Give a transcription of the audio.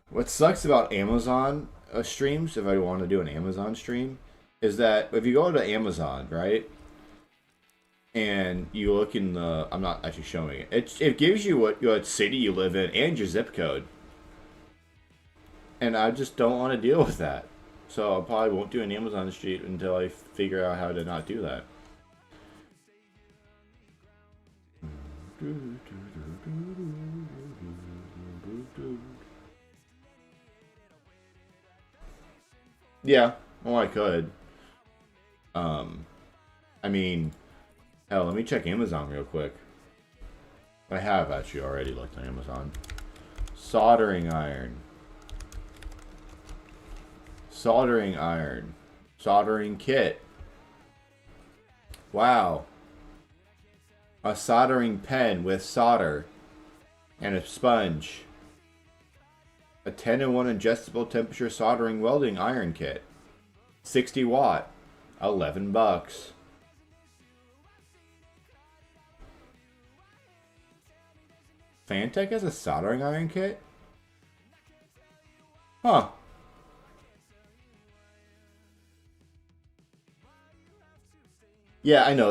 What sucks about Amazon streams, if I want to do an Amazon stream, is that if you go to Amazon, right, and you look in the, I'm not actually showing it. It gives you what city you live in and your zip code, and I just don't want to deal with that. So I probably won't do an Amazon stream until I figure out how to not do that. Yeah, well, I could. Um, I mean, hell, let me check Amazon real quick. I have actually already looked on Amazon. Soldering iron. Soldering iron. Soldering kit. Wow. A soldering pen with solder and a sponge. A 10-in-1 adjustable temperature soldering welding iron kit. 60 watt. 11 bucks. Fantech has a soldering iron kit? Huh. Yeah, I know.